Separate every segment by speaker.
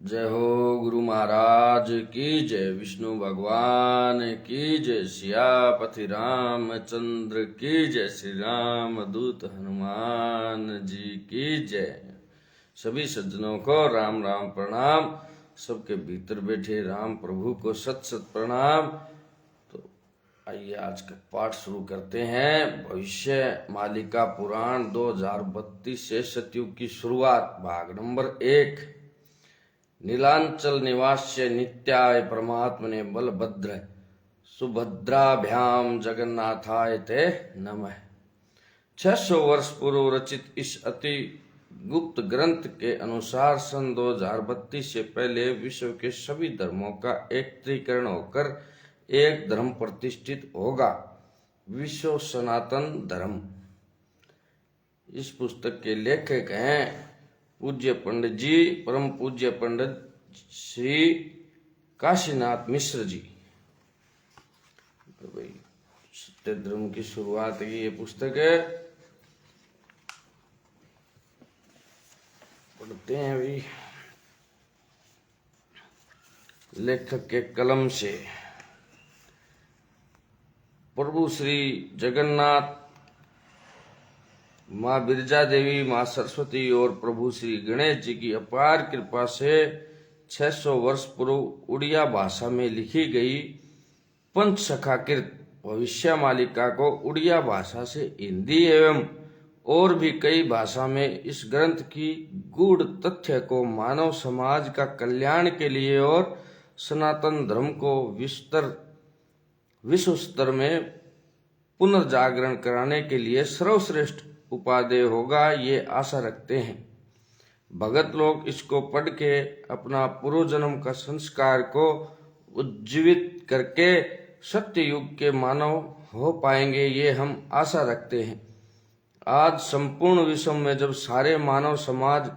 Speaker 1: जय हो गुरु महाराज की जय, विष्णु भगवान की जय, सियापति रामचंद्र की जय, श्री राम दूत हनुमान जी की जय। सभी सज्जनों को राम राम प्रणाम। सबके भीतर बैठे राम प्रभु को सत सत प्रणाम। तो आइए आज का पाठ शुरू करते हैं। भविष्य मालिका पुराण 2032 से सतयुग की शुरुआत, भाग नंबर 1। नीलांचल निवास्य नित्याय परमात्मने बलभद्र सुभद्राभ्याम जगन्नाथाय ते नमः। 600 वर्ष पूर्व रचित इस अति गुप्त ग्रंथ के अनुसार सन 2032 से पहले विश्व के सभी धर्मों का एकत्रीकरण होकर एक धर्म प्रतिष्ठित होगा, विश्व सनातन धर्म। इस पुस्तक के लेखक हैं पूज्य पंडित जी, परम पूज्य पंडित श्री काशीनाथ मिश्र जी। तो भाई सत्य धर्म की शुरुआत की ये पुस्तक है, पढ़ते हैं भाई लेखक के कलम से। प्रभु श्री जगन्नाथ, माँ बिरजा देवी, माँ सरस्वती और प्रभु श्री गणेश जी की अपार कृपा से 600 वर्ष पूर्व उड़िया भाषा में लिखी गई पंचसखाकृत भविष्य मालिका को उड़िया भाषा से हिंदी एवं और भी कई भाषा में इस ग्रंथ की गूढ़ तथ्य को मानव समाज का कल्याण के लिए और सनातन धर्म को विश्व स्तर में पुनर्जागरण कराने के लिए सर्वश्रेष्ठ उपादेय होगा, ये आशा रखते हैं। भगत लोग इसको पढ़ के अपना पूर्व जन्म का संस्कार को उज्जीवित करके सत्य युग के मानव हो पाएंगे, ये हम आशा रखते हैं। आज संपूर्ण विश्व में जब सारे मानव समाज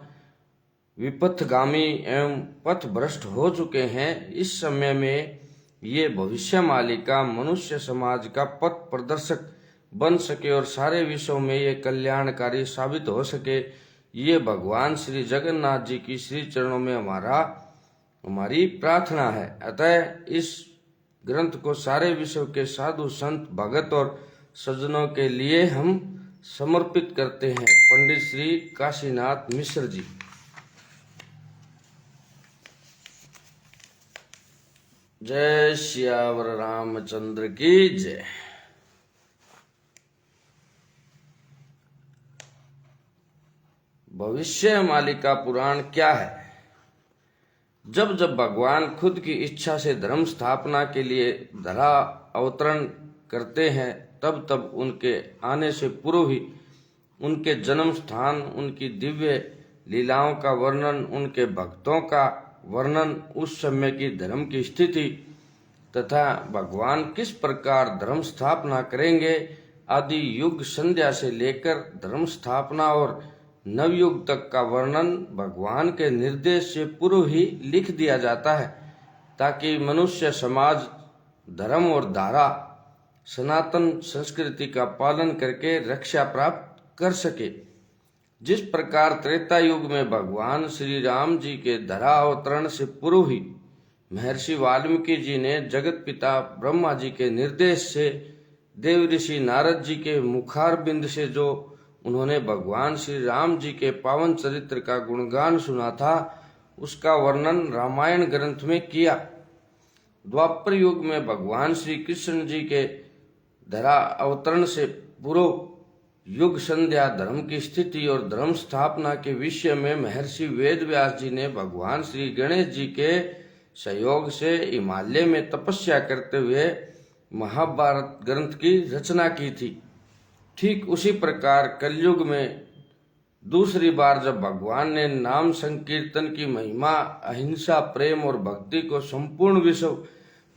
Speaker 1: विपथगामी एवं पथ भ्रष्ट हो चुके हैं, इस समय में ये भविष्य मालिका मनुष्य समाज का पथ प्रदर्शक बन सके और सारे विश्व में ये कल्याणकारी साबित हो सके, ये भगवान श्री जगन्नाथ जी की श्री चरणों में हमारी प्रार्थना है। अतः इस ग्रंथ को सारे विश्व के साधु संत भगत और सज्जनों के लिए हम समर्पित करते हैं। पंडित श्री काशीनाथ मिश्र जी। जय सियावर रामचंद्र की जय। भविष्य मालिका पुराण क्या है? जब जब भगवान खुद की इच्छा से धर्म स्थापना के लिए धरा अवतरण करते हैं, तब तब उनके आने से पूर्व ही उनके जन्म स्थान, उनकी दिव्य लीलाओं का वर्णन, उनके भक्तों का वर्णन, उस समय की धर्म की स्थिति तथा भगवान किस प्रकार धर्म स्थापना करेंगे आदि युग संध्या से लेकर धर्म स्थापना और नवयुग तक का वर्णन भगवान के निर्देश से पूर्व ही लिख दिया जाता है, ताकि मनुष्य समाज धर्म और धारा सनातन संस्कृति का पालन करके रक्षा प्राप्त कर सके। जिस प्रकार त्रेता युग में भगवान श्री राम जी के धरा अवतरण से पूर्व ही महर्षि वाल्मीकि जी ने जगत पिता ब्रह्मा जी के निर्देश से देव ऋषि नारद जी के मुखारबिंद से जो उन्होंने भगवान श्री राम जी के पावन चरित्र का गुणगान सुना था, उसका वर्णन रामायण ग्रंथ में किया। द्वापर युग में भगवान श्री कृष्ण जी के धरा अवतरण से पूर्व युग संध्या धर्म की स्थिति और धर्म स्थापना के विषय में महर्षि वेद व्यास जी ने भगवान श्री गणेश जी के सहयोग से हिमालय में तपस्या करते हुए महाभारत ग्रंथ की रचना की थी। ठीक उसी प्रकार कलयुग में दूसरी बार जब भगवान ने नाम संकीर्तन की महिमा, अहिंसा, प्रेम और भक्ति को संपूर्ण विश्व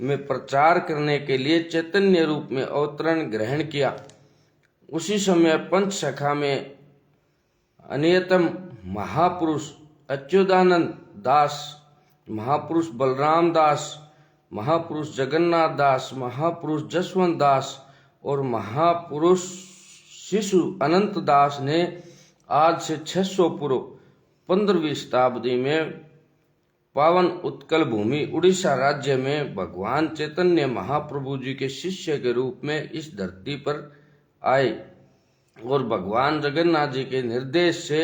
Speaker 1: में प्रचार करने के लिए चैतन्य रूप में अवतरण ग्रहण किया, उसी समय पंचसखा में अन्यतम महापुरुष अच्युतानंद दास, महापुरुष बलराम दास, महापुरुष जगन्नाथ दास, महापुरुष जसवंत दास और महापुरुष शिशु अनंत दास ने आज से 600 पूर्व 15वीं शताब्दी में पावन उत्कल भूमि उड़ीसा राज्य में भगवान चैतन्य महाप्रभु जी के शिष्य के रूप में इस धरती पर आए और भगवान जगन्नाथ जी के निर्देश से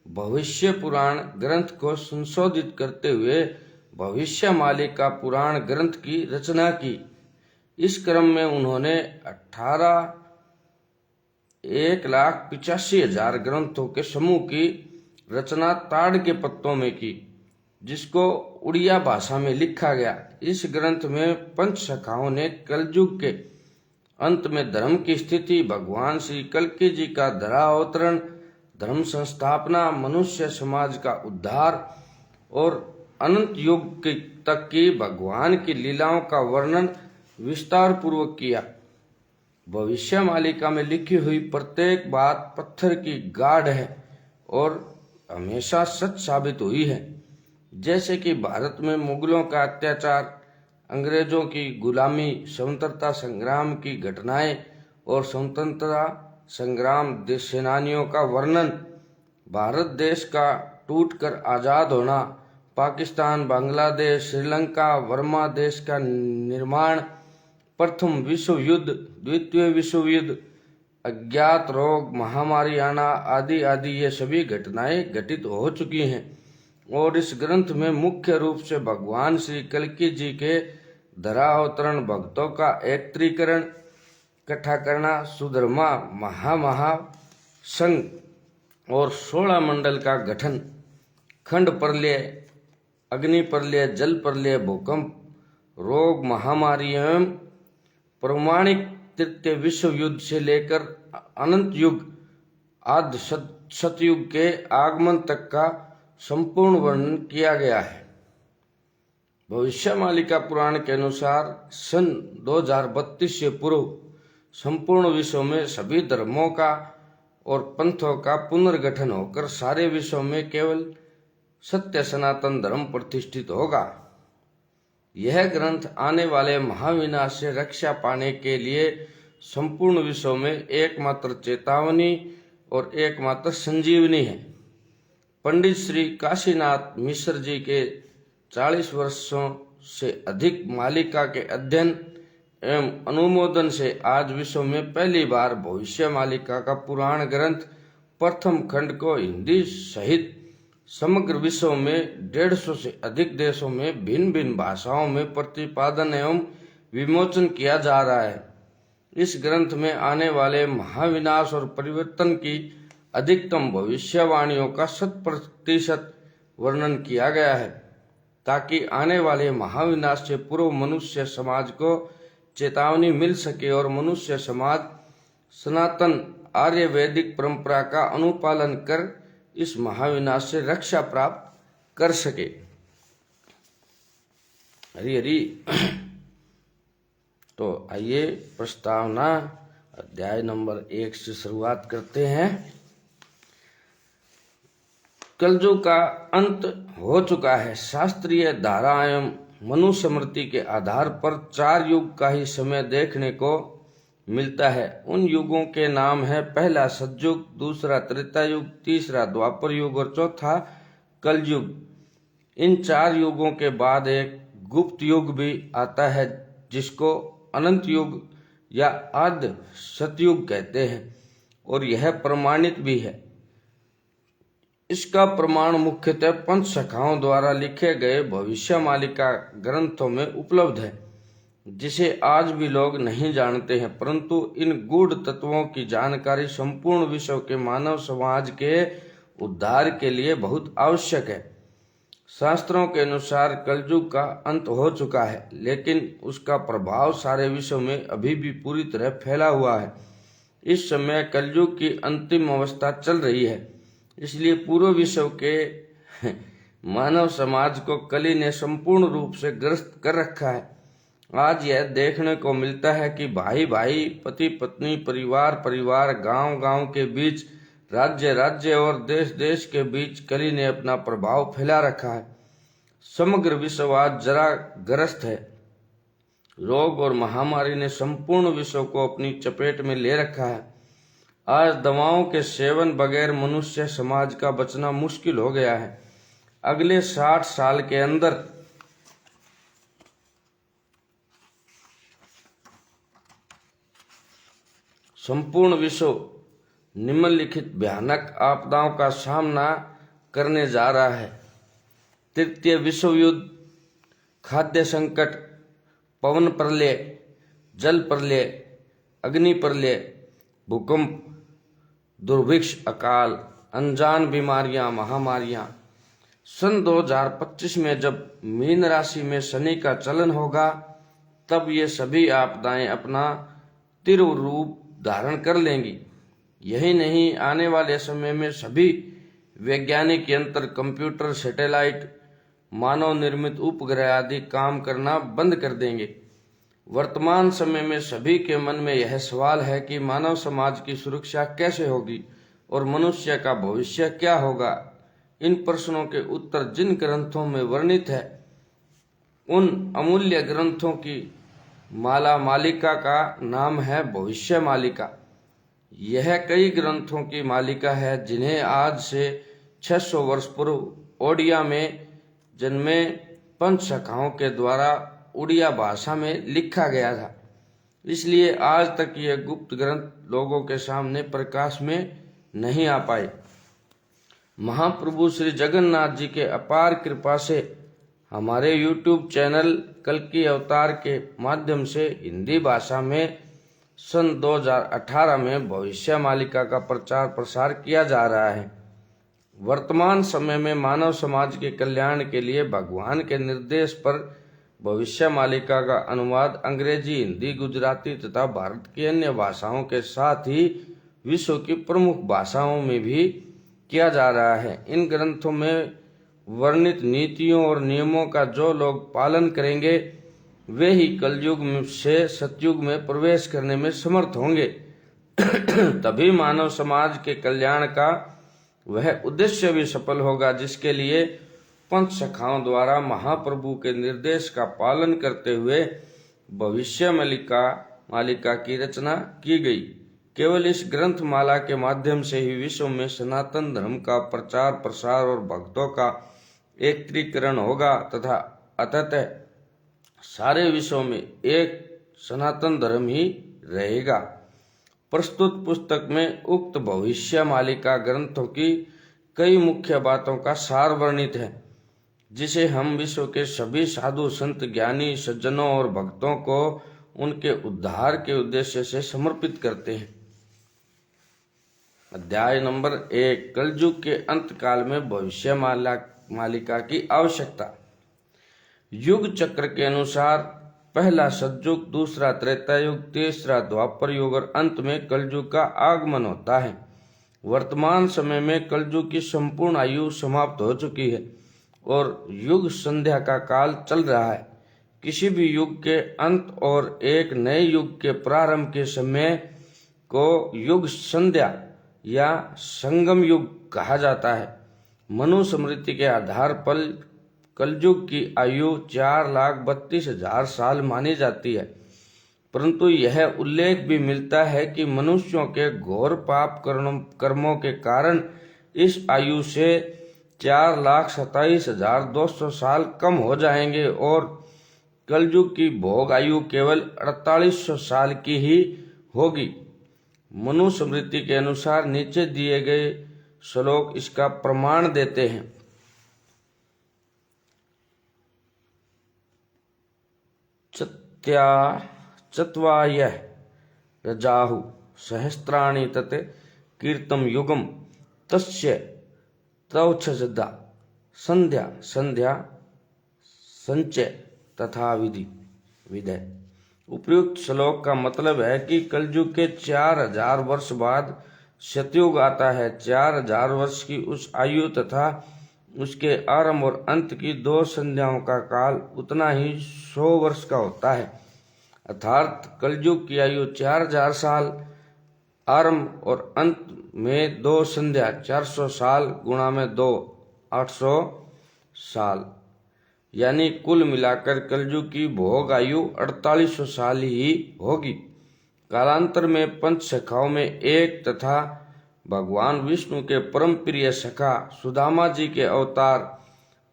Speaker 1: भविष्य पुराण ग्रंथ को संशोधित करते हुए भविष्यमालिका पुराण ग्रंथ की रचना की। इस क्रम में उन्होंने 1,85,000 ग्रंथों के समूह की रचना ताड़ के पत्तों में की, जिसको उड़िया भाषा में लिखा गया। इस ग्रंथ में पंच शाखाओं ने कलयुग के अंत में धर्म की स्थिति, भगवान श्री कल्कि जी का धरावतरण, धर्म संस्थापना, मनुष्य समाज का उद्धार और अनंत युग तक की भगवान की लीलाओं का वर्णन विस्तार पूर्वक किया। भविष्यमालिका में लिखी हुई प्रत्येक बात पत्थर की गाढ़ है और हमेशा सच साबित हुई है। जैसे कि भारत में मुगलों का अत्याचार, अंग्रेजों की गुलामी, स्वतंत्रता संग्राम की घटनाएं और स्वतंत्रता संग्राम सेनानियों का वर्णन, भारत देश का टूटकर आजाद होना, पाकिस्तान, बांग्लादेश, श्रीलंका, बर्मा देश का निर्माण, प्रथम विश्व युद्ध, द्वितीय विश्व युद्ध, अज्ञात रोग, महामारी आना आदि आदि ये सभी घटनाएं घटित हो चुकी हैं। और इस ग्रंथ में मुख्य रूप से भगवान श्री कल्कि जी के धरावतरण, भक्तों का एकत्रीकरण, इकट्ठा करना, सुधर्मा महा संघ और 16 मंडल का गठन, खंड प्रलय, अग्नि प्रलय, जल प्रलय, भूकंप, रोग, महामारी एवं प्रमाणिक तृतीय विश्व युद्ध से लेकर अनंत युग आदि सतयुग के आगमन तक का संपूर्ण वर्णन किया गया है। भविष्यमालिका पुराण के अनुसार सन 2032 से पूर्व संपूर्ण विश्व में सभी धर्मों का और पंथों का पुनर्गठन होकर सारे विश्व में केवल सत्य सनातन धर्म प्रतिष्ठित होगा। यह ग्रंथ आने वाले महाविनाश से रक्षा पाने के लिए संपूर्ण विश्व में एकमात्र चेतावनी और एकमात्र संजीवनी है। पंडित श्री काशीनाथ मिश्र जी के 40 वर्षों से अधिक मालिका के अध्ययन एवं अनुमोदन से आज विश्व में पहली बार भविष्य मालिका का पुराण ग्रंथ प्रथम खंड को हिंदी सहित समग्र विश्व में 150 से अधिक देशों में भिन्न भिन्न भाषाओं में प्रतिपादन एवं विमोचन किया जा रहा है। इस ग्रंथ में आने वाले महाविनाश और परिवर्तन की अधिकतम भविष्यवाणियों का 100% वर्णन किया गया है, ताकि आने वाले महाविनाश से पूर्व मनुष्य समाज को चेतावनी मिल सके और मनुष्य समाज सनातन आर्य वैदिक परंपरा का अनुपालन कर इस महाविनाश से रक्षा प्राप्त कर सके। हरि हरि। तो आइए प्रस्तावना अध्याय नंबर 1 से शुरुआत करते हैं। कलयुग का अंत हो चुका है। शास्त्रीय धारा एवं मनुस्मृति के आधार पर 4 युग का ही समय देखने को मिलता है। उन युगों के नाम है, पहला सतयुग, दूसरा त्रेता युग, तीसरा द्वापर युग और चौथा कलयुग। इन 4 युगों के बाद एक गुप्त युग भी आता है, जिसको अनंत युग या अर्ध सतयुग कहते हैं और यह प्रमाणित भी है। इसका प्रमाण मुख्यतः पंच शाखाओं द्वारा लिखे गए भविष्यमालिका ग्रंथों में उपलब्ध है, जिसे आज भी लोग नहीं जानते हैं, परंतु इन गूढ़ तत्वों की जानकारी संपूर्ण विश्व के मानव समाज के उद्धार के लिए बहुत आवश्यक है। शास्त्रों के अनुसार कलयुग का अंत हो चुका है, लेकिन उसका प्रभाव सारे विश्व में अभी भी पूरी तरह फैला हुआ है। इस समय कलयुग की अंतिम अवस्था चल रही है, इसलिए पूरे विश्व के मानव समाज को कली ने संपूर्ण रूप से ग्रस्त कर रखा है। आज यह देखने को मिलता है कि भाई भाई, पति पत्नी, परिवार परिवार, गांव गांव के बीच, राज्य राज्य और देश देश के बीच कली ने अपना प्रभाव फैला रखा है। समग्र विश्व आज जरा ग्रस्त है। रोग और महामारी ने संपूर्ण विश्व को अपनी चपेट में ले रखा है। आज दवाओं के सेवन बगैर मनुष्य समाज का बचना मुश्किल हो गया है। अगले 60 साल के अंदर संपूर्ण विश्व निम्नलिखित भयानक आपदाओं का सामना करने जा रहा है। तृतीय विश्व युद्ध, खाद्य संकट, पवन प्रलय, जल प्रलय, अग्नि प्रलय, भूकंप, दुर्भिक्ष, अकाल, अनजान बीमारियां, महामारियां। सन 2025 में जब मीन राशि में शनि का चलन होगा, तब ये सभी आपदाएं अपना तीव्र रूप धारण कर लेंगी। यही नहीं, आने वाले समय में सभी वैज्ञानिक यंत्र, कंप्यूटर, सैटेलाइट, मानव निर्मित उपग्रह आदि काम करना बंद कर देंगे। वर्तमान समय में सभी के मन में यह सवाल है कि मानव समाज की सुरक्षा कैसे होगी और मनुष्य का भविष्य क्या होगा। इन प्रश्नों के उत्तर जिन ग्रंथों में वर्णित है, उन अमूल्य ग्रंथों की मालिका का नाम है भविष्य मालिका। यह कई ग्रंथों की मालिका है जिन्हें आज से 600 वर्ष पूर्व ओडिया में जन्मे पंच सखाओं के द्वारा उड़िया भाषा में लिखा गया था। इसलिए आज तक ये गुप्त ग्रंथ लोगों के सामने प्रकाश में नहीं आ पाए। महाप्रभु श्री जगन्नाथ जी के अपार कृपा से हमारे YouTube चैनल कल्कि अवतार के माध्यम से हिंदी भाषा में सन 2018 में भविष्य मालिका का प्रचार प्रसार किया जा रहा है। वर्तमान समय में मानव समाज के कल्याण के लिए भगवान के निर्देश पर भविष्य मालिका का अनुवाद अंग्रेजी, हिंदी, गुजराती तथा भारत की अन्य भाषाओं के साथ ही विश्व की प्रमुख भाषाओं में भी किया जा रहा है। इन ग्रंथों में वर्णित नीतियों और नियमों का जो लोग पालन करेंगे, वे ही कलयुग से सतयुग में प्रवेश करने में समर्थ होंगे। तभी मानव समाज के कल्याण का वह उद्देश्य भी सफल होगा जिसके लिए पंच सखाओं द्वारा महाप्रभु के निर्देश का पालन करते हुए भविष्य मालिका की रचना की गई। केवल इस ग्रंथ माला के माध्यम से ही विश्व में सनातन धर्म का प्रचार प्रसार और भक्तों का एकत्रीकरण होगा तथा अतः सारे विश्व में एक सनातन धर्म ही रहेगा। प्रस्तुत पुस्तक में उक्त भविष्य मालिका ग्रंथों की कई मुख्य बातों का सार वर्णित है, जिसे हम विश्व के सभी साधु संत, ज्ञानी, सज्जनों और भक्तों को उनके उद्धार के उद्देश्य से समर्पित करते हैं। अध्याय नंबर 1, कलयुग के अंत काल में भविष्य मालिका की आवश्यकता। युग चक्र के अनुसार पहला सतयुग, दूसरा त्रेता युग, तीसरा द्वापर युग और अंत में कलयुग का आगमन होता है। वर्तमान समय में कलयुग की संपूर्ण आयु समाप्त हो चुकी है और युग संध्या का काल चल रहा है। किसी भी युग के अंत और एक नए युग के प्रारंभ के समय को युग संध्या या संगम युग कहा जाता है। मनुस्मृति के आधार पर कलयुग की आयु 4,32,000 साल मानी जाती है, परंतु यह उल्लेख भी मिलता है कि मनुष्यों के घोर पाप कर्मों के कारण इस आयु से 4,27,200 साल कम हो जाएंगे और कलयुग की भोग आयु केवल 4800 साल की ही होगी। मनुस्मृति के अनुसार नीचे दिए गए श्लोक इसका प्रमाण देते हैं। चत्वायः रजाहु सहस्राणि तत् कीर्तम युगम तस्य तौच्छदा संध्या संचय तथा विधय। उपयुक्त श्लोक का मतलब है कि कलयुग के 4000 वर्ष बाद सतयुग आता है। 4000 वर्ष की उस आयु तथा उसके आरंभ और अंत की 2 संध्याओं का काल उतना ही 100 वर्ष का होता है। अर्थात कलयुग की आयु 4000 साल, आरंभ और अंत में 2 संध्या 400 साल गुणा में 2 800 साल, यानी कुल मिलाकर कलयुग की भोग आयु 4800 साल ही होगी। कालांतर में पंच सखाओं में एक तथा भगवान विष्णु के परम प्रिय सखा सुदामा जी के अवतार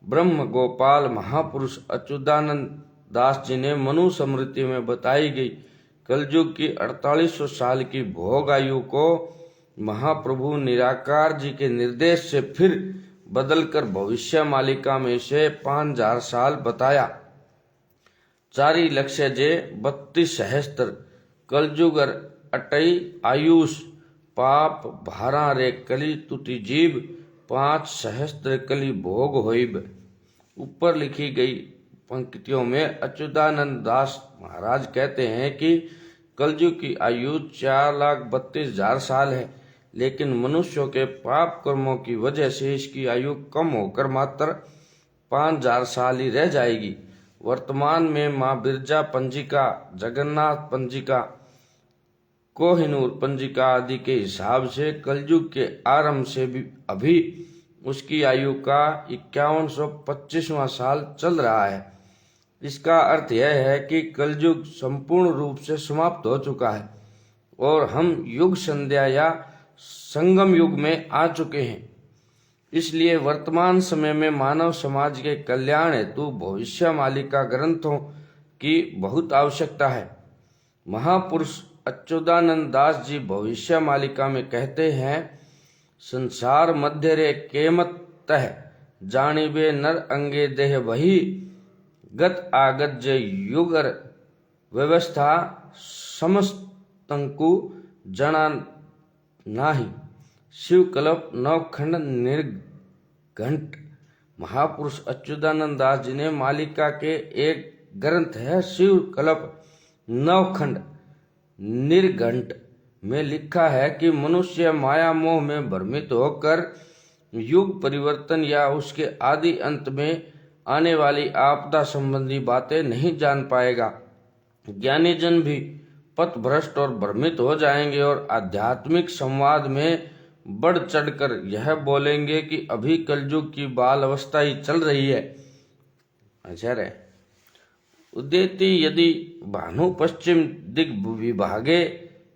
Speaker 1: ब्रह्म गोपाल महापुरुष अच्युतानंद दास जी ने मनु स्मृति में बताई गई कलयुग की 4800 साल की भोग आयु को महाप्रभु निराकार जी के निर्देश से फिर बदलकर भविष्य मालिका में से 5000 साल बताया। 4 लक्ष्य जे 32 सहस्त्र कलयुगर अटई आयुष पाप भारा रे कली तुटी जीव 5 सहस्त्र कली भोग होइब। ऊपर लिखी गई पंक्तियों में अच्युतानंद दास महाराज कहते हैं कि कलयुग की आयु 4,32,000 साल है, लेकिन मनुष्यों के पाप कर्मों की वजह से इसकी आयु कम होकर मात्र 5,000 साल ही रह जाएगी। वर्तमान में माँ बिरजा पंजिका, जगन्नाथ पंजिका, कोहिनूर पंजिका आदि के हिसाब से कलयुग के आरंभ से भी अभी उसकी आयु का 5125वां साल चल रहा है। इसका अर्थ यह है कि कलयुग संपूर्ण रूप से समाप्त हो चुका है और हम युग संध्या या संगम युग में आ चुके हैं। इसलिए वर्तमान समय में मानव समाज के कल्याण हेतु भविष्य मालिका ग्रंथों की बहुत आवश्यकता है। महापुरुष अच्युतानंद दास जी भविष्य मालिका में कहते हैं, संसार मध्य रे केमत तह जानिबे नर अंगे देह वही गत आगत जे युगर व्यवस्था समस्तंकु जना नाही। शिवकल्प नवखंड निर्घंट। महापुरुष अच्युतानंद दास जी ने मालिका के एक ग्रंथ है शिवकल्प नवखंड निर्घंट में लिखा है कि मनुष्य माया मोह में भ्रमित होकर युग परिवर्तन या उसके आदि अंत में आने वाली आपदा संबंधी बातें नहीं जान पाएगा। ज्ञानी जन भी पथ भ्रष्ट और भ्रमित हो जाएंगे और आध्यात्मिक संवाद में बढ़ चढ़कर यह बोलेंगे कि अभी कलयुग की बाल अवस्था ही चल रही है। अच्छा रे उदेति यदि भानु पश्चिम दिग विभागे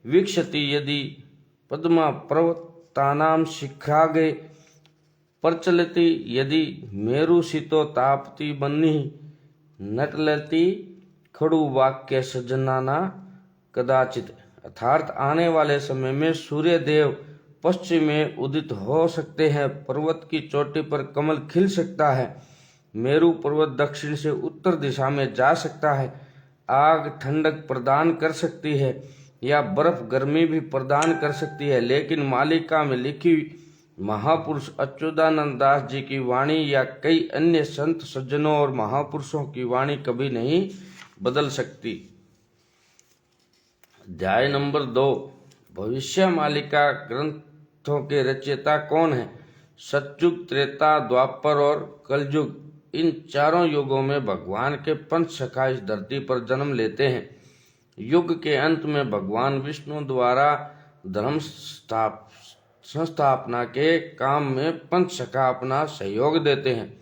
Speaker 1: वीक्षति यदि पद्मा पर्वतानां शिखरागे प्रचलति यदि मेरु शीतो तापति बन्नी नटलति खड़ु वाक्य सजनाना कदाचित। अर्थात आने वाले समय में सूर्य देव पश्चिम में उदित हो सकते हैं, पर्वत की चोटी पर कमल खिल सकता है, मेरु पर्वत दक्षिण से उत्तर दिशा में जा सकता है, आग ठंडक प्रदान कर सकती है या बर्फ गर्मी भी प्रदान कर सकती है, लेकिन मालिका में लिखी महापुरुष अच्युतानंद दास जी की वाणी या कई अन्य संत सज्जनों और महापुरुषों की वाणी कभी नहीं बदल सकती। अध्याय नंबर 2 भविष्य मालिका ग्रंथों के रचयिता कौन है? सतयुग, त्रेता, द्वापर और कलयुग, इन चारों युगों में भगवान के पंच सखा इस धरती पर जन्म लेते हैं। युग के अंत में भगवान विष्णु द्वारा धर्म संस्थापना के काम में पंच सखा अपना सहयोग देते हैं।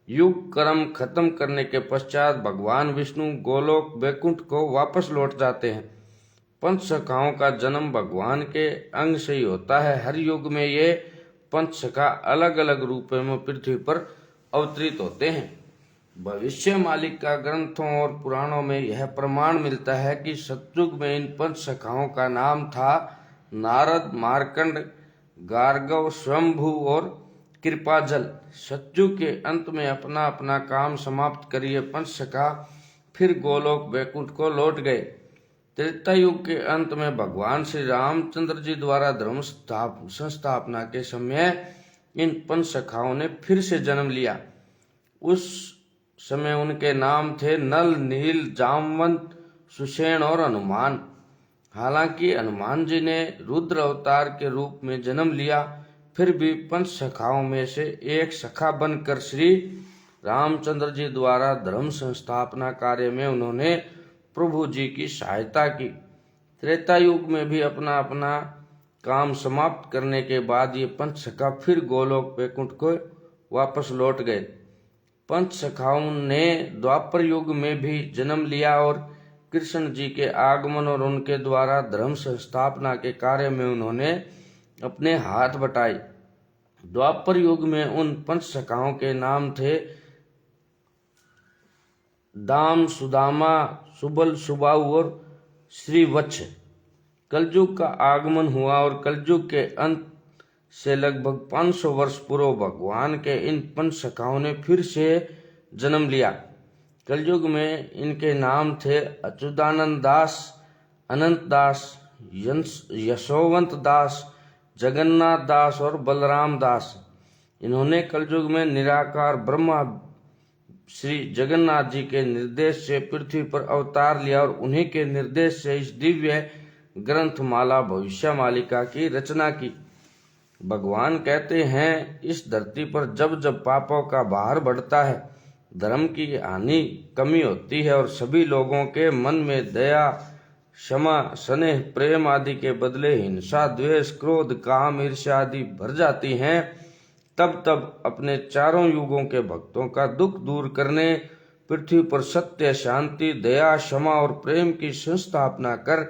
Speaker 1: युग कर्म खत्म करने के पश्चात भगवान विष्णु गोलोक वैकुंठ को वापस लौट जाते हैं। पंच सखाओं का जन्म भगवान के अंग से ही होता है। हर युग में ये पंच सखा अलग अलग रूपों में पृथ्वी पर अवतरित होते हैं। भविष्य मालिका ग्रंथों और पुराणों में यह प्रमाण मिलता है कि सतयुग में इन पंच सखाओं का नाम था नारद, मार्कंड, गार्गव, स्वयंभू और कृपाजल। सतयुग के अंत में अपना अपना काम समाप्त कर ये पंच सखा फिर गोलोक वैकुंठ को लौट गए। त्रेता युग के अंत में भगवान श्री रामचंद्र जी द्वारा धर्म संस्थापना के समय इन पंच सखाओं ने फिर से जन्म लिया। उस समय उनके नाम थे नल, नील, जामवंत, सुषेण और हनुमान। हालांकि हनुमान जी ने रुद्र अवतार के रूप में जन्म लिया, फिर भी पंच सखाओं में से एक सखा बनकर श्री रामचंद्र जी द्वारा धर्म संस्थापना कार्य में उन्होंने प्रभु जी की सहायता की। त्रेता युग में भी अपना अपना काम समाप्त करने के बाद ये पंच सखा फिर गोलोक वैकुंठ को वापस लौट गए। पंच सखाओं ने द्वापर युग में भी जन्म लिया और कृष्ण जी के आगमन और उनके द्वारा धर्म संस्थापना के कार्य में उन्होंने अपने हाथ बटाए। द्वापर युग में उन पंच सखाओं के नाम थे दाम, सुदामा, सुबल, सुबाहु और श्रीवत्स। कलयुग का आगमन हुआ और कलयुग के अंत से लगभग 500 वर्ष पूर्व भगवान के इन 5 शाखाओं ने फिर से जन्म लिया। कलयुग में इनके नाम थे अच्युतानंद दास, अनंत दास, यशोवंत दास, जगन्नाथ दास और बलराम दास। इन्होंने कलयुग में निराकार ब्रह्मा श्री जगन्नाथ जी के निर्देश से पृथ्वी पर अवतार लिया और उन्हीं के निर्देश से इस दिव्य ग्रंथ माला भविष्य मालिका की रचना की। भगवान कहते हैं, इस धरती पर जब जब पापों का भार बढ़ता है, धर्म की हानि कमी होती है और सभी लोगों के मन में दया, क्षमा, स्नेह, प्रेम आदि के बदले हिंसा, द्वेष, क्रोध, काम, ईर्ष्या आदि भर जाती हैं, तब तब अपने चारों युगों के भक्तों का दुख दूर करने, पृथ्वी पर सत्य, शांति, दया, क्षमा और प्रेम की संस्थापना कर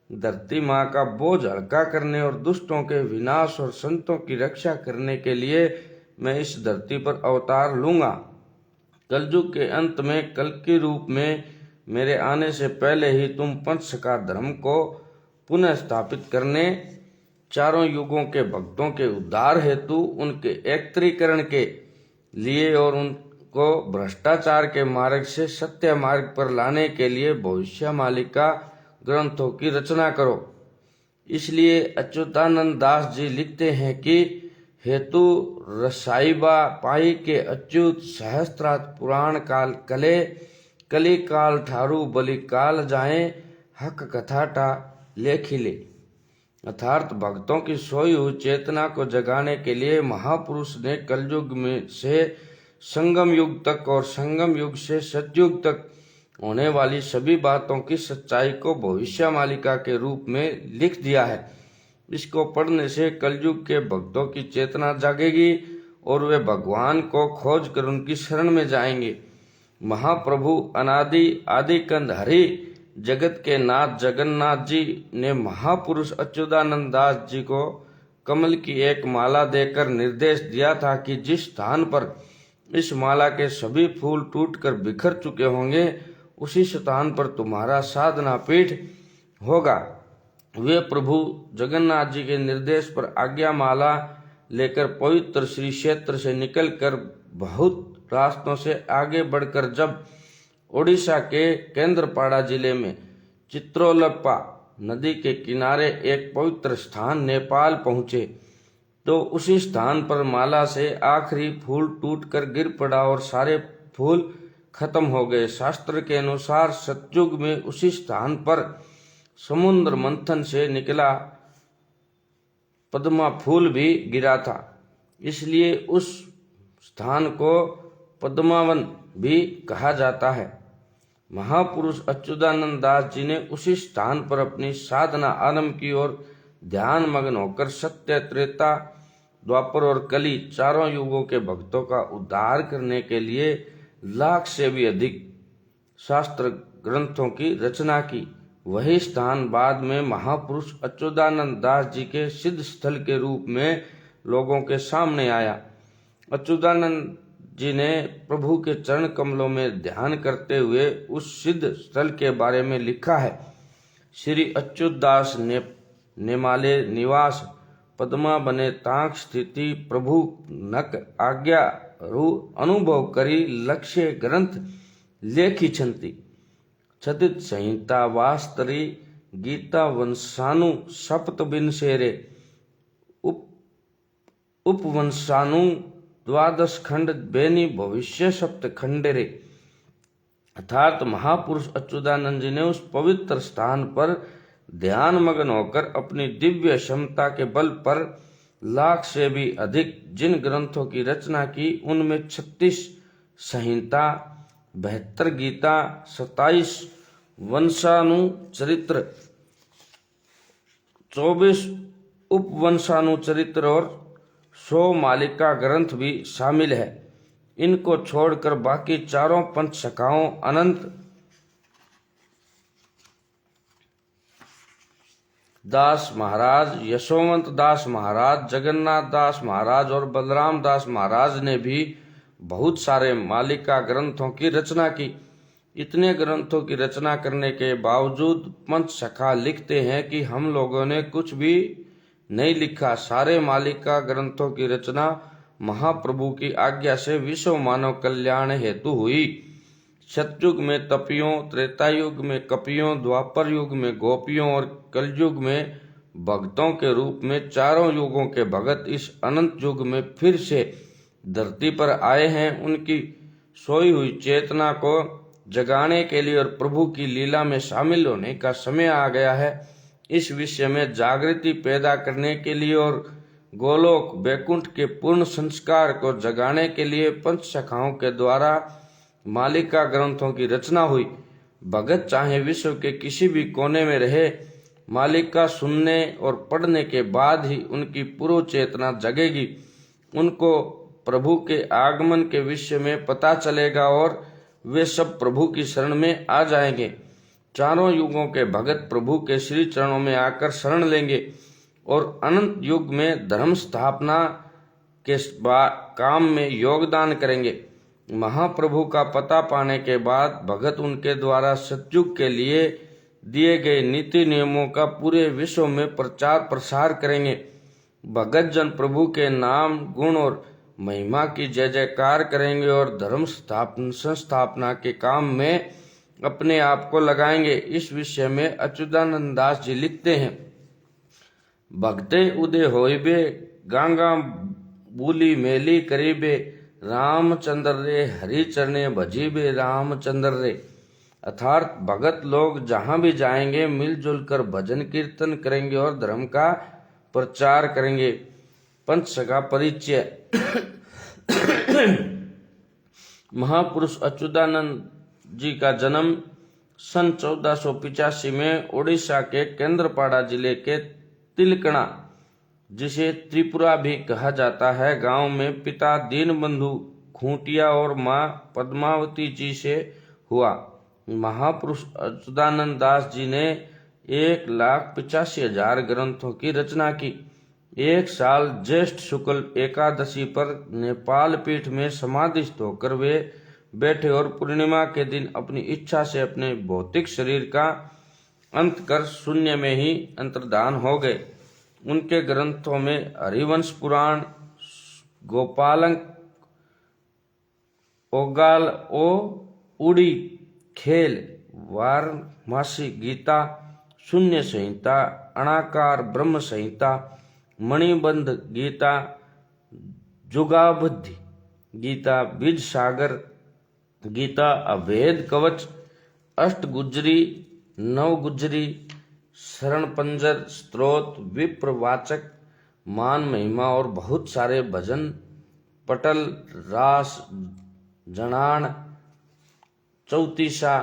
Speaker 1: धरती माँ का बोझ हल्का करने और दुष्टों के विनाश और संतों की रक्षा करने के लिए मैं इस धरती पर अवतार लूंगा। कलयुग के अंत में कल के रूप में मेरे आने से पहले ही तुम पंचशखा धर्म को पुनः स्थापित करने, चारों युगों के भक्तों के उद्धार हेतु, उनके एकत्रीकरण के लिए और उनको भ्रष्टाचार के मार्ग से सत्य मार्ग पर लाने के लिए भविष्य मालिका ग्रंथों की रचना करो। इसलिए अच्युतानंद दास जी लिखते हैं कि हेतु रसाईबा पाई के अच्युत सहस्त्रार्थ पुराण काल कले, कली काल ठारू बलि काल जाए, हक कथाटा लेखिले। अर्थात भक्तों की सोई हुई चेतना को जगाने के लिए महापुरुष ने कलयुग में से संगम युग तक और संगम युग से सतयुग तक होने वाली सभी बातों की सच्चाई को भविष्य मालिका के रूप में लिख दिया है। इसको पढ़ने से कलयुग के भक्तों की चेतना जागेगी और वे भगवान को खोज कर उनकी शरण में जाएंगे। महाप्रभु अनादि आदिकंद हरि जगत के नाथ जगन्नाथ जी ने महापुरुष अच्युतानंद दास जी को कमल की एक माला देकर निर्देश दिया था कि जिस स्थान पर इस माला के सभी फूल टूटकर बिखर चुके होंगे, उसी स्थान पर तुम्हारा साधना पीठ होगा। वे प्रभु जगन्नाथ जी के निर्देश पर आज्ञा माला लेकर पवित्र श्री क्षेत्र से निकलकर बहुत रास्तों से आगे बढ़कर जब ओडिशा के केंद्रपाड़ा जिले में चित्रोलप्पा नदी के किनारे एक पवित्र स्थान नेपाल पहुँचे, तो उसी स्थान पर माला से आखिरी फूल टूटकर गिर पड़ा और सारे फूल खत्म हो गए। शास्त्र के अनुसार सतयुग में उसी स्थान पर समुद्र मंथन से निकला पद्मा फूल भी गिरा था, इसलिए उस स्थान को पद्मावन भी कहा जाता है। महापुरुष अच्युतानंद दास जी ने उसी स्थान पर अपनी साधना आरंभ की और ध्यान मग्न होकर सत्य, त्रेता, द्वापर और कली चारों युगों के भक्तों का उद्धार करने के लिए लाख से भी अधिक शास्त्र ग्रंथों की रचना की। वही स्थान बाद में महापुरुष अच्युतानंद दास जी के सिद्ध स्थल के रूप में लोगों के सामने आया। अच्युतानंद जी ने प्रभु के चरण कमलों में ध्यान करते हुए उस सिद्ध स्थल के बारे में लिखा है। श्री अच्युत दास ने नेमाले निवास पद्मा बने तांक स्थिति प्रभु नक आज्ञा रू अनुभव करी लक्ष्य ग्रंथ लेखी छंती छतित संहिता वास्तरी गीता वंशानु सप्त बिनसेरे उपवंशानु द्वादश खंड बेनी भविष्य सप्त खंडेरे। अर्थात महापुरुष अच्युतानंद जी ने उस पवित्र स्थान पर ध्यान मग्न होकर अपनी दिव्य क्षमता के बल पर लाख से भी अधिक जिन ग्रंथों की रचना की, उनमें 36 संहिता, 72 गीता, 27 वंशानु चरित्र, 24 उपवंशानु चरित्र और 100 मालिका ग्रंथ भी शामिल है। इनको छोड़कर बाकी चारों पंच शाखाओं अनंत दास महाराज, यशोवंत दास महाराज, जगन्नाथ दास महाराज और बलराम दास महाराज ने भी बहुत सारे मालिका ग्रंथों की रचना की। इतने ग्रंथों की रचना करने के बावजूद पंच सखा लिखते हैं कि हम लोगों ने कुछ भी नहीं लिखा। सारे मालिका ग्रंथों की रचना महाप्रभु की आज्ञा से विश्व मानव कल्याण हेतु हुई। सतयुग में तपियों, त्रेता युग में कपियों, द्वापर युग में गोपियों और कलयुग में भक्तों के रूप में चारों युगों के भगत इस अनंत युग में फिर से धरती पर आए हैं। उनकी सोई हुई चेतना को जगाने के लिए और प्रभु की लीला में शामिल होने का समय आ गया है। इस विषय में जागृति पैदा करने के लिए और गोलोक वैकुंठ के पूर्ण संस्कार को जगाने के लिए पंच शाखाओं के द्वारा मालिका ग्रंथों की रचना हुई। भगत चाहे विश्व के किसी भी कोने में रहे, मालिका सुनने और पढ़ने के बाद ही उनकी पूर्व चेतना जगेगी। उनको प्रभु के आगमन के विषय में पता चलेगा और वे सब प्रभु की शरण में आ जाएंगे। चारों युगों के भगत प्रभु के श्री चरणों में आकर शरण लेंगे और अनंत युग में धर्म स्थापना के काम में योगदान करेंगे। महाप्रभु का पता पाने के बाद भगत उनके द्वारा सतयुग के लिए दिए गए नीति नियमों का पूरे विश्व में प्रचार प्रसार करेंगे। भगत जन प्रभु के नाम, गुण और महिमा की जय जयकार करेंगे और धर्म संस्थापना के काम में अपने आप को लगाएंगे। इस विषय में अच्युतानंद दास जी लिखते हैं, भक्ते उदय होइबे, गांगा बूली मेली करीबे, रामचंद्र रे हरि चरणे भजीबे रामचंद्र रे। अर्थात भगत लोग जहां भी जाएंगे मिलजुल कर भजन कीर्तन करेंगे और धर्म का प्रचार करेंगे। पंच का परिचय। महापुरुष अच्युतानंद जी का जन्म सन 1485 में ओडिशा के केंद्रपाड़ा जिले के तिलकणा, जिसे त्रिपुरा भी कहा जाता है, गांव में पिता दीनबंधु खूंटिया और मां पद्मावती जी से हुआ। महापुरुष अच्युतानंद दास जी ने 1,85,000 ग्रंथों की रचना की। एक साल ज्येष्ठ शुक्ल एकादशी पर नेपाल पीठ में समाधिस्थ होकर वे बैठे और पूर्णिमा के दिन अपनी इच्छा से अपने भौतिक शरीर का अंत कर शून्य में ही अंतर्धान हो गए। उनके ग्रंथों में हरिवंश पुराण, गोपालक, ओगाल ओ उड़ी खेल, वारमासी गीता, शून्य संहिता, अणाकार ब्रह्म संहिता, मणिबंध गीता, जुगाबद्धि गीता, बीज सागर गीता, अभेद कवच, अष्टगुज्जरी, नवगुज्जरी, शरण पंजर, स्त्रोत, विप्रवाचक, मान महिमा और बहुत सारे भजन, पटल, रास, जनान, चौतीसा।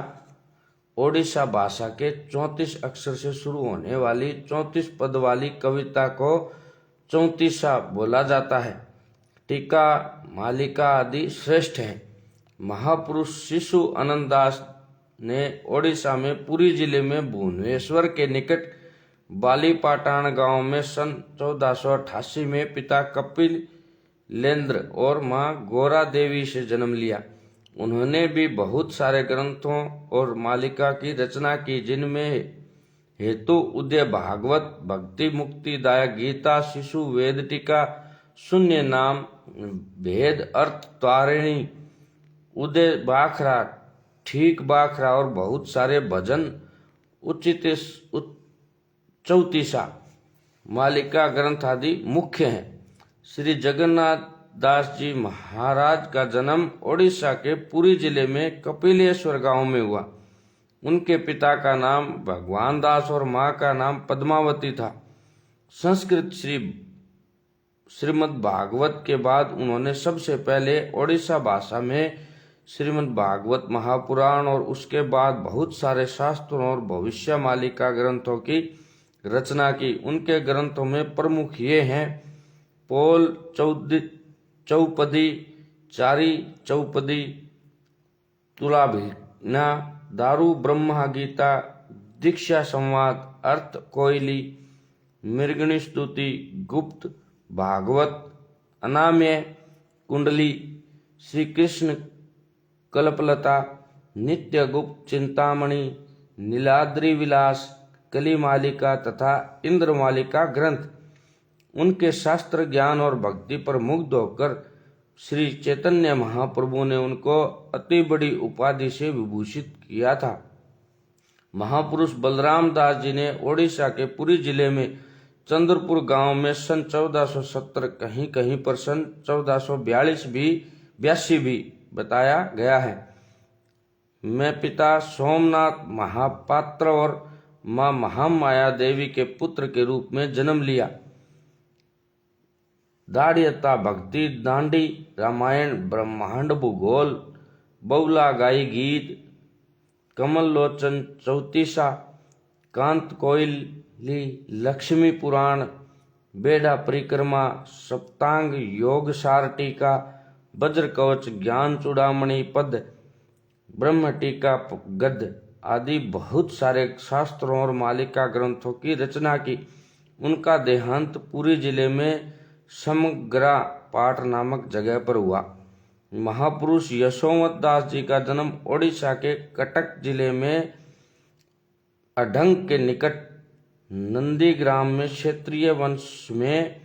Speaker 1: ओडिशा भाषा के 34 अक्षर से शुरू होने वाली 34 पद वाली कविता को चौतीसा बोला जाता है। टीका, मालिका आदि श्रेष्ठ हैं। महापुरुष शिशु आनंददास ने ओडिशा में पुरी जिले में भुवनेश्वर के निकट बालीपाटान गांव में सन 1488 में पिता कपिलेंद्र और मां गोरा देवी से जन्म लिया। उन्होंने भी बहुत सारे ग्रंथों और मालिका की रचना की, जिनमें हेतु उदय भागवत, भक्ति मुक्ति दायक गीता, शिशु वेद टीका, शून्य नाम, भेद अर्थ तारिणी, उदय बाखरा, ठीक बाखरा और बहुत सारे भजन उचित चौतीसा मालिका ग्रंथ आदि मुख्य हैं। श्री जगन्नाथ दास जी महाराज का जन्म ओडिशा के पुरी जिले में कपिलेश्वर गांव में हुआ। उनके पिता का नाम भगवान दास और मां का नाम पद्मावती था। संस्कृत श्रीमद् भागवत के बाद उन्होंने सबसे पहले ओडिशा भाषा में श्रीमद् भागवत महापुराण और उसके बाद बहुत सारे शास्त्रों और भविष्य मालिका ग्रंथों की रचना की। उनके ग्रंथों में प्रमुख ये हैं: पोल चौपदी, चारी चौपदी, तुलाभिना, दारू ब्रह्मा गीता, दीक्षा संवाद, अर्थ कोयली, मृगणी स्तुति, गुप्त भागवत, अनाम्य, कुंडली, श्री कृष्ण कल्पलता, नित्यगुप्त, चिंतामणि, नीलाद्रि विलास, कलिमालिका तथा इंद्रमालिका ग्रंथ। उनके शास्त्र ज्ञान और भक्ति पर मुग्ध होकर श्री चैतन्य महाप्रभु ने उनको अति बड़ी उपाधि से विभूषित किया था। महापुरुष बलराम दास जी ने ओडिशा के पुरी जिले में चंद्रपुर गांव में सन 1470, कहीं कहीं पर सन 1482 भी बताया गया है, मैं पिता सोमनाथ महापात्र और मां महामाया देवी के पुत्र के रूप में जन्म लिया। दाढ़ियता भक्ति, दांडी, रामायण, ब्रह्मांड, भूगोल, बउला गाई गीत, कमल लोचन चौतीसा, कांत कोयली, लक्ष्मी पुराण, बेड़ा परिक्रमा, सप्तांग, योग सार टीका, वज्र कवच, ज्ञान चूड़ामणि पद, ब्रह्म टीका गद्य आदि बहुत सारे शास्त्रों और मालिका ग्रंथों की रचना की। उनका देहांत पुरी जिले में समग्रा पाट नामक जगह पर हुआ। महापुरुष यशोमत दास जी का जन्म ओडिशा के कटक जिले में अढंग के निकट नंदीग्राम में क्षत्रिय वंश में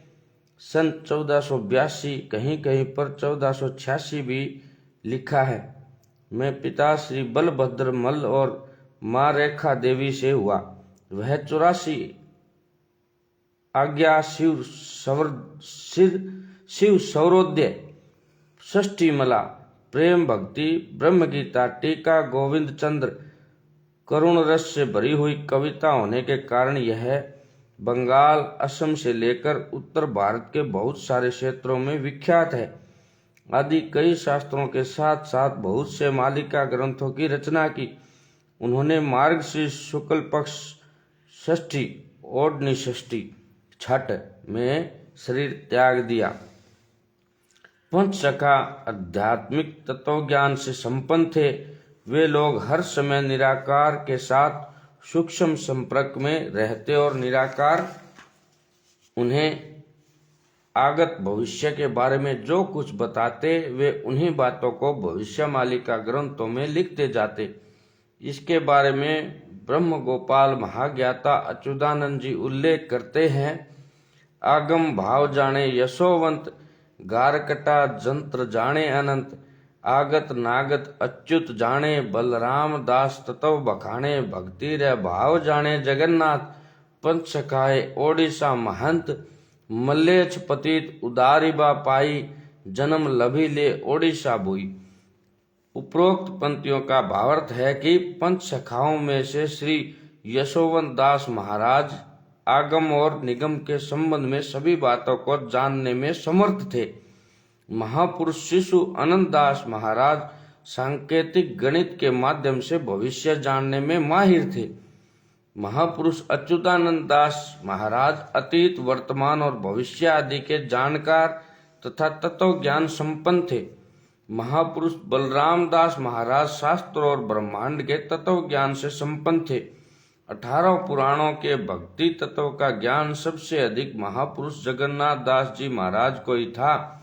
Speaker 1: सन 1482, कहीं कहीं पर 1486 भी लिखा है। मैं पिता श्री बलभद्र मल्ल और माँ रेखा देवी से हुआ। वह 84 आज्ञा शिव सौरोदय, षष्ठीमला, प्रेम भक्ति, ब्रह्म गीता, टीका, गोविंद चंद्र, करुण रस से भरी हुई कविता होने के कारण यह बंगाल, असम से लेकर उत्तर भारत के बहुत सारे क्षेत्रों में विख्यात है। आदि कई शास्त्रों के साथ साथ बहुत से मालिका ग्रंथों की रचना की। उन्होंने मार्गशीर्ष शुक्ल पक्ष षष्ठी ओढ़नी षष्ठी छठ में शरीर त्याग दिया। पंचसखा आध्यात्मिक तत्वज्ञान से संपन्न थे। वे लोग हर समय निराकार के साथ सूक्ष्म संपर्क में रहते और निराकार उन्हें आगत भविष्य के बारे में जो कुछ बताते, वे उन्हीं बातों को भविष्य मालिका ग्रंथों में लिखते जाते। इसके बारे में ब्रह्म गोपाल महाज्ञाता अच्युतानंद जी उल्लेख करते हैं। आगम भाव जाने यशोवंत, गारकटा जंत्र जाने अनंत, आगत नागत अच्युत जाने, बलराम दास तत्व बखाने, भक्ति रे भाव जाने जगन्नाथ, पंचसखाए ओडिशा महंत, मल्लेच्छ पतित उदारिबा पाई, जन्म लभी ले ओडिशा बोई। उपरोक्त पंक्तियों का भावार्थ है कि पंचसखाओं में से श्री यशोवंत दास महाराज आगम और निगम के संबंध में सभी बातों को जानने में समर्थ थे। महापुरुष शिशु अनंत दास महाराज सांकेतिक गणित के माध्यम से भविष्य जानने में माहिर थे। महापुरुष अच्युतानंद दास महाराज अतीत, वर्तमान और भविष्य आदि के जानकार तथा तत्व ज्ञान संपन्न थे। महापुरुष बलराम दास महाराज शास्त्र और ब्रह्मांड के तत्व ज्ञान से संपन्न थे। 18 पुराणों के भक्ति तत्व का ज्ञान सबसे अधिक महापुरुष जगन्नाथ दास जी महाराज को ही था।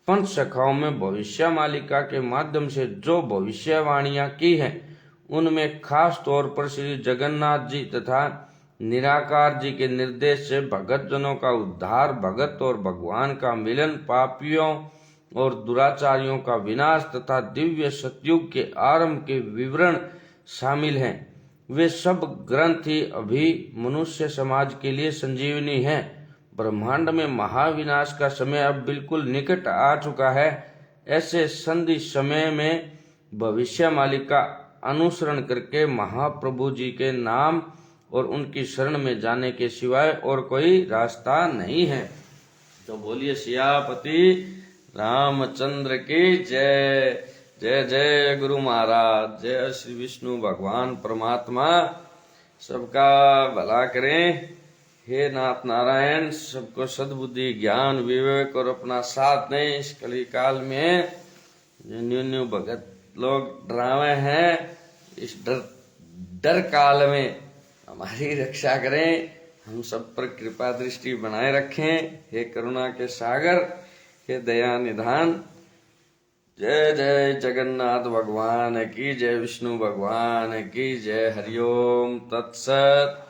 Speaker 1: पंचसखाओं में भविष्य मालिका के माध्यम से जो भविष्यवाणियां की हैं, उनमें खास तौर पर श्री जगन्नाथ जी तथा निराकार जी के निर्देश से भगत जनों का उद्धार, भगत और भगवान का मिलन, पापियों और दुराचारियों का विनाश तथा दिव्य सतयुग के आरंभ के विवरण शामिल हैं। वे सब ग्रंथ ही अभी मनुष्य समाज के लिए संजीवनी हैं। ब्रह्मांड में महाविनाश का समय अब बिल्कुल निकट आ चुका है। ऐसे संधि समय में भविष्य मालिका अनुसरण करके महाप्रभु जी के नाम और उनकी शरण में जाने के सिवाय और कोई रास्ता नहीं है। तो बोलिए सियापति रामचंद्र की जय। जय जय गुरु महाराज, जय श्री विष्णु भगवान परमात्मा सबका भला करें। हे नाथ नारायण, सबको सद्बुद्धि, ज्ञान, विवेक और अपना साथ दें। इस कली काल में जो न्यू भगत लोग डरावे हैं, इस डर काल में हमारी रक्षा करें, हम सब पर कृपा दृष्टि बनाए रखें। हे करुणा के सागर, हे दया निधान, जय जय जगन्नाथ भगवान की जय, विष्णु भगवान की जय। हरिओम तत्सत।